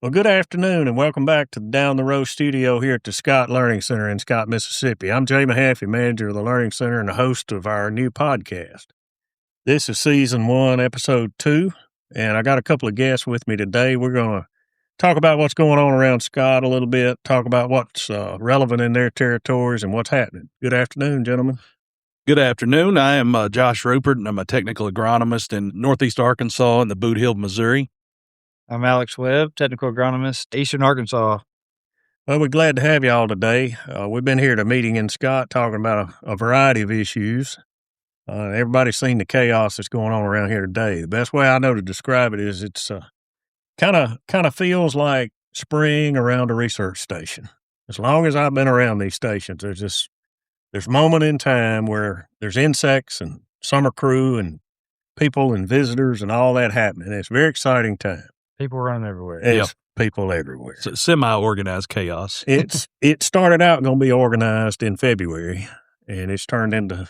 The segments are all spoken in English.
Well, good afternoon and welcome back to the Down the Road studio here at the Scott Learning Center in Scott, Mississippi. I'm Jay Mahaffey, manager of the Learning Center and the host of our new podcast. This is season 1, episode 2, and I got a couple of guests with me today. We're going to talk about what's going on around Scott a little bit, talk about what's relevant in their territories and what's happening. Good afternoon, gentlemen. Good afternoon. I am Josh Rupert, and I'm a technical agronomist in Northeast Arkansas and the Boot Hill, Missouri. I'm Alex Webb, technical agronomist, Eastern Arkansas. Well, we're glad to have you all today. We've been here at a meeting in Scott talking about a variety of issues. Everybody's seen the chaos that's going on around here today. The best way I know to describe it is it's kind of feels like spring around a research station. As long as I've been around these stations, there's a moment in time where there's insects and summer crew and people and visitors and all that happening. It's a very exciting time. People running everywhere. It's people everywhere. It's semi-organized chaos. It started out going to be organized in February, and it's turned into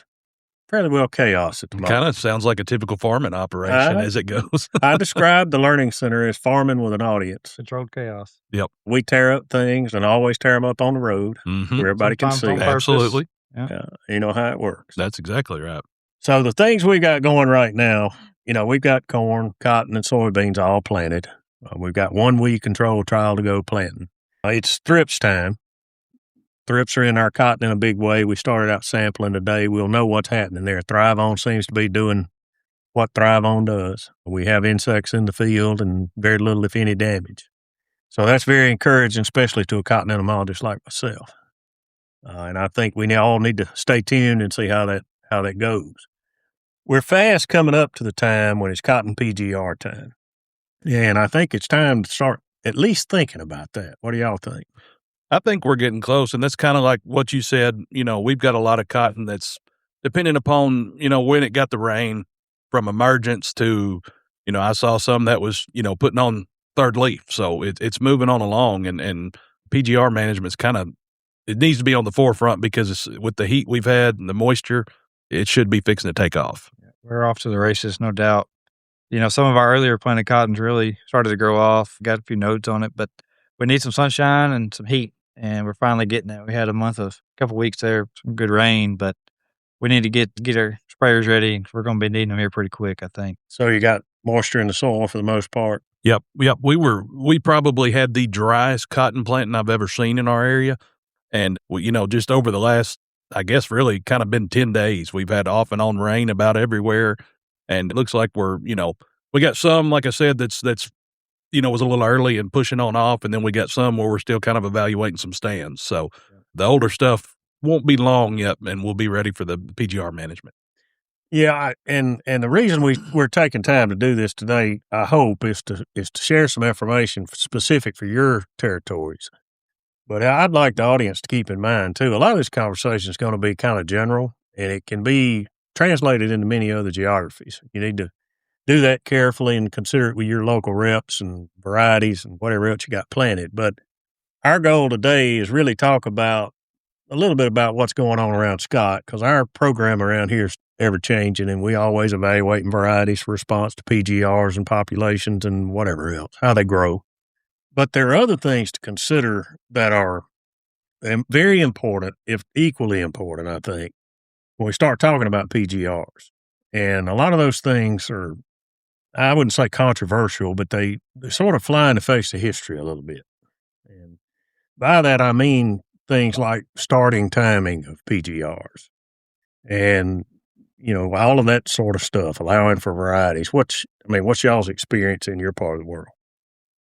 fairly well chaos at the moment. Kind of sounds like a typical farming operation as it goes. I describe the Learning Center as farming with an audience. Controlled chaos. Yep. We tear up things and always tear them up on the road where everybody can see. Sometimes on purpose. Absolutely. You know how it works. That's exactly right. So the things we got going right now, we've got corn, cotton, and soybeans all planted. We've got 1 weed control trial to go planting. It's thrips time. Thrips are in our cotton in a big way. We started out sampling today. We'll know what's happening there. Thrive-On seems to be doing what Thrive-On does. We have insects in the field and very little, if any, damage. So that's very encouraging, especially to a cotton entomologist like myself. And I think we all need to stay tuned and see how that goes. We're fast coming up to the time when it's cotton PGR time. And I think it's time to start at least thinking about that. What do y'all think? I think we're getting close, and that's kind of like what you said. We've got a lot of cotton that's depending upon, when it got the rain from emergence to, I saw some that was, putting on third leaf. So it's moving on along, and PGR management's it needs to be on the forefront because with the heat we've had and the moisture, it should be fixing to take off. We're off to the races, no doubt. Some of our earlier planted cottons really started to grow off, got a few nodes on it, but we need some sunshine and some heat, and we're finally getting it. We had a couple weeks there, some good rain, but we need to get our sprayers ready. We're going to be needing them here pretty quick, I think. So you got moisture in the soil for the most part? Yep. We probably had the driest cotton planting I've ever seen in our area. And, just over the last, I guess, really kind of been 10 days, we've had off and on rain about everywhere. And it looks like we got some, like I said, that's was a little early and pushing on off. And then we got some where we're still kind of evaluating some stands. So the older stuff won't be long yet, and we'll be ready for the PGR management. Yeah, and the reason we're taking time to do this today, I hope, is to share some information specific for your territories. But I'd like the audience to keep in mind, too, a lot of this conversation is going to be kind of general, and it can be translated into many other geographies. You need to do that carefully and consider it with your local reps and varieties and whatever else you got planted. But our goal today is really talk about a little bit about what's going on around Scott, because our program around here is ever-changing, and we always evaluating varieties for response to PGRs and populations and whatever else, how they grow. But there are other things to consider that are very important, if equally important, I think, when we start talking about PGRs. And a lot of those things are, I wouldn't say controversial, but they sort of fly in the face of history a little bit. And by that, I mean things like starting timing of PGRs and, all of that sort of stuff, allowing for varieties. What's y'all's experience in your part of the world?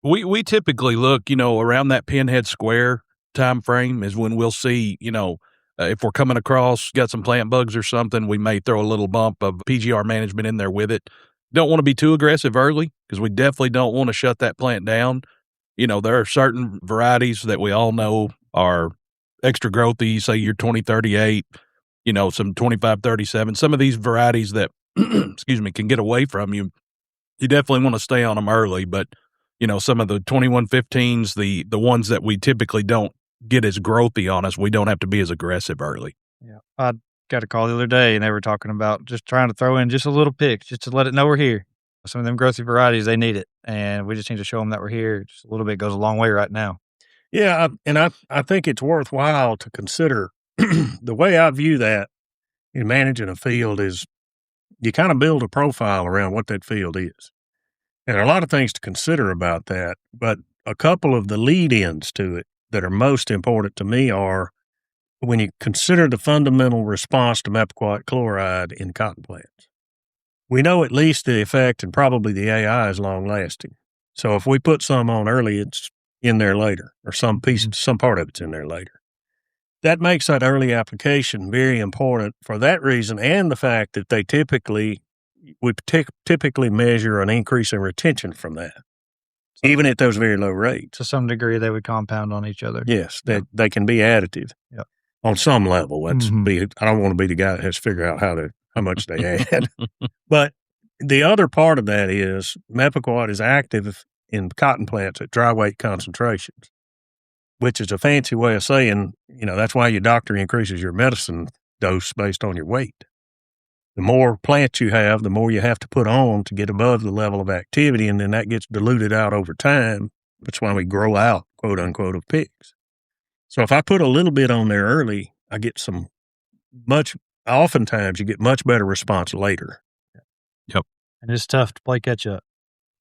We typically look, around that pinhead square time frame is when we'll see, if we're coming across, got some plant bugs or something, we may throw a little bump of PGR management in there with it. Don't want to be too aggressive early because we definitely don't want to shut that plant down. There are certain varieties that we all know are extra growthy, say your 2038, some 2537. Some of these varieties that, can get away from you. You definitely want to stay on them early, but some of the 2115s, the ones that we typically don't get as growthy on us, we don't have to be as aggressive early. Yeah. I got a call the other day, and they were talking about just trying to throw in just a little pick just to let it know we're here. Some of them growthy varieties, they need it, and we just need to show them that we're here. Just a little bit goes a long way right now. Yeah, I think it's worthwhile to consider the way I view that in managing a field is you kind of build a profile around what that field is. And there are a lot of things to consider about that, but a couple of the lead-ins to it that are most important to me are when you consider the fundamental response to mepacquat chloride in cotton plants. We know at least the effect and probably the AI is long-lasting. So if we put some on early, it's in there later, or some part of it's in there later. That makes that early application very important for that reason, and the fact that they typically measure an increase in retention from that, even at those very low rates. To some degree, they would compound on each other. Yes, they can be additive on some level. I don't want to be the guy that has to figure out how much they add. But the other part of that is mepacquat is active in cotton plants at dry weight concentrations, which is a fancy way of saying, that's why your doctor increases your medicine dose based on your weight. The more plants you have, the more you have to put on to get above the level of activity, and then that gets diluted out over time. That's why we grow out, quote unquote, of pigs. So if I put a little bit on there early, I get oftentimes you get much better response later. Yep. And it's tough to play catch up.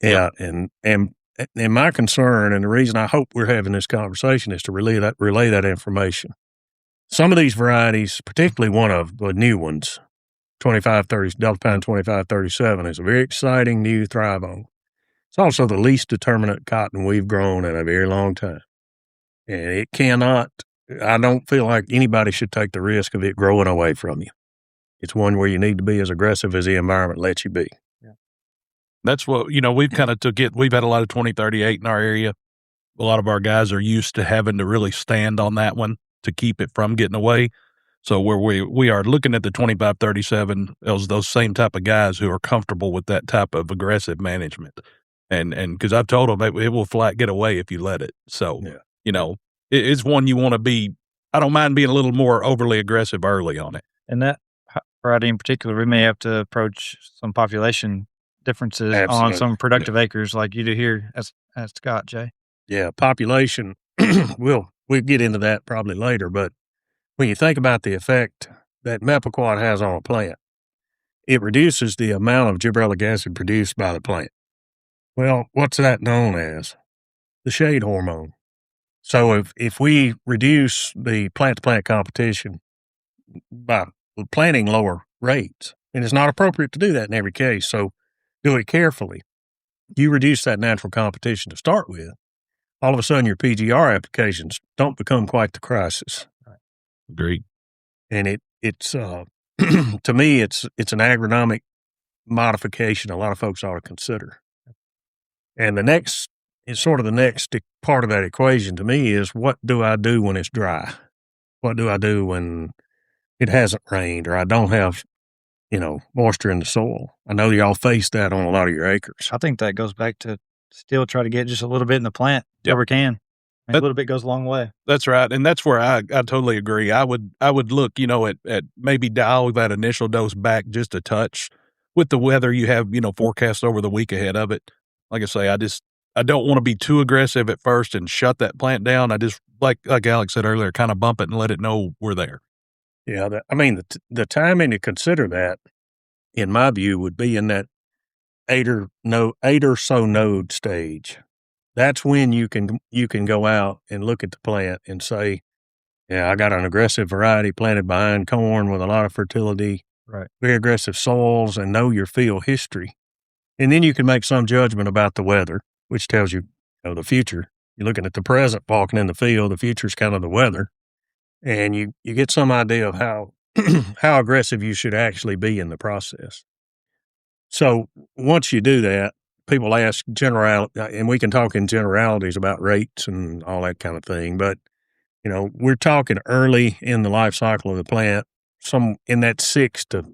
Yeah. Yep. And my concern, and the reason I hope we're having this conversation, is to relay that information. Some of these varieties, particularly one of the new ones, 2530 Delta Pine 2537, is a very exciting new thrive-on. It's also the least determinate cotton we've grown in a very long time. And I don't feel like anybody should take the risk of it growing away from you. It's one where you need to be as aggressive as the environment lets you be. That's what, we've kind of took it. We've had a lot of 2038 in our area. A lot of our guys are used to having to really stand on that one to keep it from getting away. So where we are looking at the 2537, those same type of guys who are comfortable with that type of aggressive management. And because I've told them it will flat get away if you let it. So, it's one you want to be. I don't mind being a little more overly aggressive early on it. And that variety in particular, we may have to approach some population differences on some productive acres like you do here at Scott, Jay. Yeah, population, we'll get into that probably later, but when you think about the effect that mepacquat has on a plant, it reduces the amount of gibberellic acid produced by the plant. Well, what's that known as? The shade hormone. So if we reduce the plant-to-plant competition by planting lower rates, and it's not appropriate to do that in every case, so do it carefully. You reduce that natural competition to start with, all of a sudden your PGR applications don't become quite the crisis. Agreed. And it's to me, it's an agronomic modification a lot of folks ought to consider. And the next part of that equation to me is, what do I do when it's dry? What do I do when it hasn't rained or I don't have, moisture in the soil? I know y'all face that on a lot of your acres. I think that goes back to still try to get just a little bit in the plant where we can. A little bit goes a long way. That's right. And that's where I totally agree. I would look, at maybe dial that initial dose back just a touch with the weather you have, forecast over the week ahead of it. Like I say, I don't want to be too aggressive at first and shut that plant down. I just, like Alex said earlier, kind of bump it and let it know we're there. Yeah. The timing to consider that, in my view, would be in that 8 or so node stage. That's when you can go out and look at the plant and say, yeah, I got an aggressive variety planted behind corn with a lot of fertility, right? Very aggressive soils, and know your field history. And then you can make some judgment about the weather, which tells you, the future. You're looking at the present, walking in the field. The future is kind of the weather. And you get some idea of how how aggressive you should actually be in the process. So once you do that, people ask and we can talk in generalities about rates and all that kind of thing. But, we're talking early in the life cycle of the plant, some in that 6 to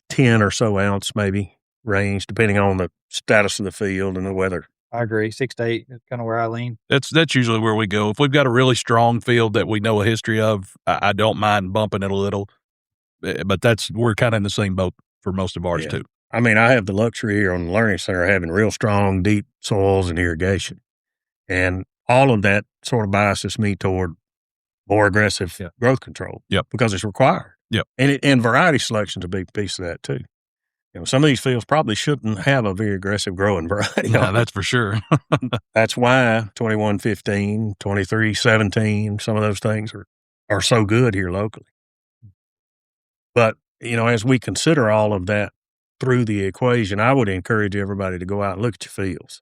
10 or so ounce maybe range, depending on the status of the field and the weather. I agree. 6 to 8 is kind of where I lean. That's usually where we go. If we've got a really strong field that we know a history of, I don't mind bumping it a little. But we're kind of in the same boat for most of ours too. I mean, I have the luxury here on the Learning Center having real strong, deep soils and irrigation. And all of that sort of biases me toward more aggressive growth control. Yep. Because it's required. Yep. And variety selection is a big piece of that too. Some of these fields probably shouldn't have a very aggressive growing variety. Yeah, that's for sure. That's why 2115, 2317, some of those things are so good here locally. But, as we consider all of that through the equation, I would encourage everybody to go out and look at your fields.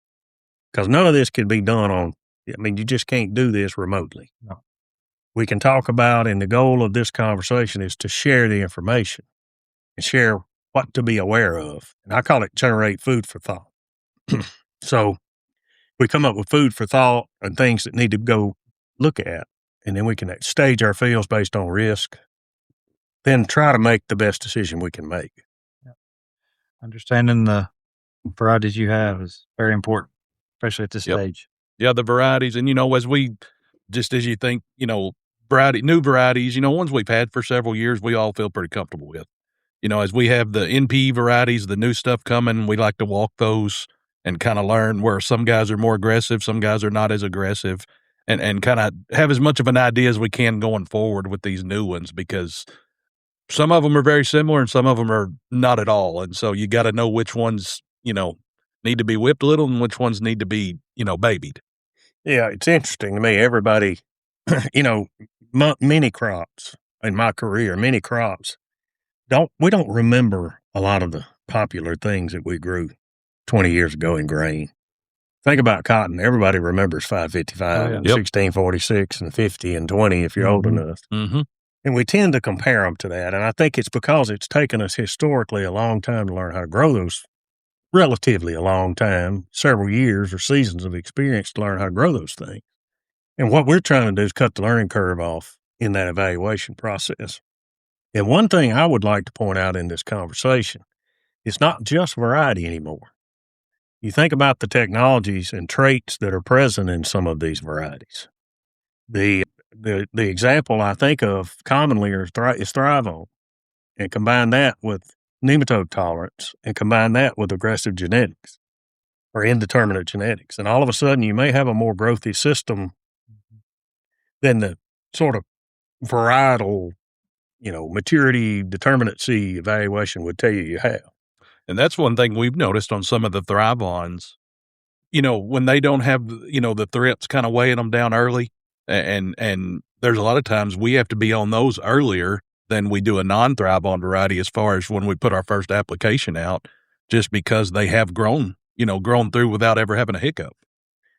Because none of this can be done you just can't do this remotely. No. We can talk about, and the goal of this conversation is to share the information and share what to be aware of. And I call it generate food for thought. So we come up with food for thought and things that need to go look at, and then we can stage our fields based on risk, then try to make the best decision we can make. Yeah. Understanding the varieties you have is very important, especially at this stage. Yeah, the varieties. And, as you think, new varieties, ones we've had for several years, we all feel pretty comfortable with. As we have the NP varieties, the new stuff coming, we like to walk those and kind of learn where some guys are more aggressive, some guys are not as aggressive, and kind of have as much of an idea as we can going forward with these new ones, because some of them are very similar and some of them are not at all. And so you got to know which ones, need to be whipped a little and which ones need to be, babied. Yeah, it's interesting to me. Everybody, many crops in my career, we don't remember a lot of the popular things that we grew 20 years ago in grain. Think about cotton. Everybody remembers 555 and 1646 and 50 and 20 if you're old enough. Mm-hmm. And we tend to compare them to that. And I think it's because it's taken us historically a long time to learn how to grow those, relatively a long time, several years or seasons of experience to learn how to grow those things. And what we're trying to do is cut the learning curve off in that evaluation process. And one thing I would like to point out in this conversation, it's not just variety anymore. You think about the technologies and traits that are present in some of these varieties. The example I think of commonly is Thrive-On, and combine that with nematode tolerance and combine that with aggressive genetics or indeterminate genetics. And all of a sudden you may have a more growthy system than the sort of varietal, maturity determinacy evaluation would tell you have. And that's one thing we've noticed on some of the Thrive-Ons, when they don't have, the thrips kind of weighing them down early. And there's a lot of times we have to be on those earlier than we do a non-Thrive-On variety as far as when we put our first application out, just because they have grown through without ever having a hiccup.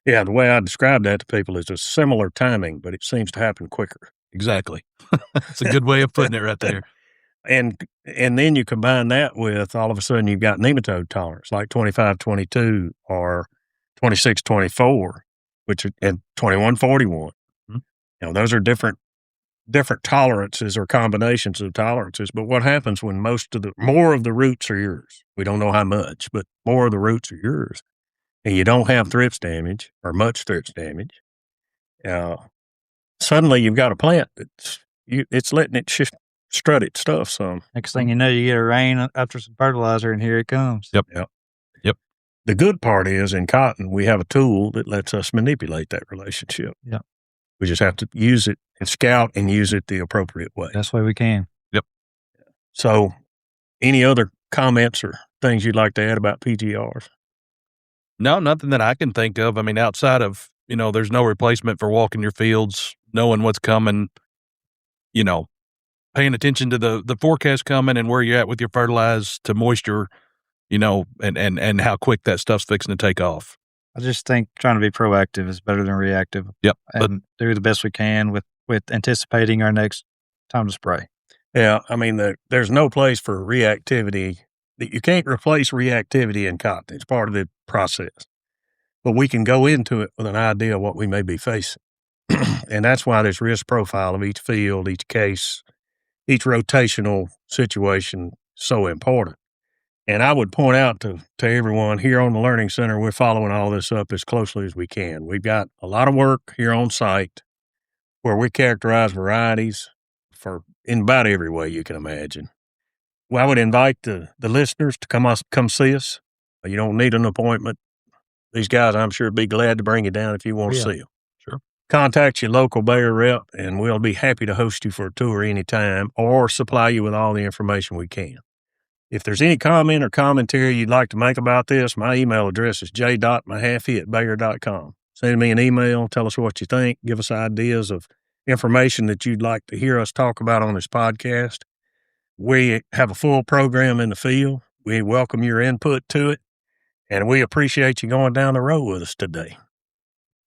Yeah, the way I describe that to people is a similar timing, but it seems to happen quicker. Exactly. That's a good way of putting it right there. And then you combine that with, all of a sudden you've got nematode tolerance like 2522 or 2624, and 2141. Mm-hmm. Those are different tolerances or combinations of tolerances. But what happens when more of the roots are yours? We don't know how much, but more of the roots are yours, and you don't have thrips damage or much thrips damage. Suddenly you've got a plant it's letting it strut its stuff some. Next thing you know, you get a rain after some fertilizer, and here it comes. Yep. The good part is in cotton, we have a tool that lets us manipulate that relationship. Yeah. We just have to use it and scout and use it the appropriate way. That's the way we can. Yep. So any other comments or things you'd like to add about PGRs? No, nothing that I can think of. I mean, outside of, there's no replacement for walking your fields, knowing what's coming, paying attention to the forecast coming and where you're at with your fertilize to moisture, and how quick that stuff's fixing to take off. I just think trying to be proactive is better than reactive. Yep. And do the best we can with anticipating our next time to spray. Yeah. I mean, there's no place for reactivity. You can't replace reactivity in cotton. It's part of the process. But we can go into it with an idea of what we may be facing. And that's why this risk profile of each field, each case, each rotational situation is so important. And I would point out to everyone here on the Learning Center, we're following all this up as closely as we can. We've got a lot of work here on site where we characterize varieties in about every way you can imagine. I would invite the listeners to come see us. You don't need an appointment. These guys, I'm sure, would be glad to bring you down if you want to see them. Sure. Contact your local Bayer rep, and we'll be happy to host you for a tour anytime or supply you with all the information we can. If there's any comment or commentary you'd like to make about this, my email address is j.mahaffey@bayer.com. Send me an email, tell us what you think, give us ideas of information that you'd like to hear us talk about on this podcast. We have a full program in the field. We welcome your input to it, and we appreciate you going down the road with us today.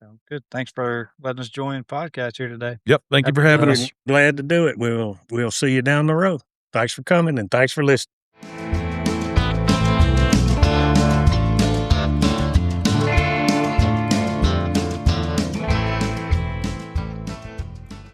Sounds good. Thanks for letting us join the podcast here today. Yep. Thank you for having us. Glad to do it. We'll see you down the road. Thanks for coming, and thanks for listening.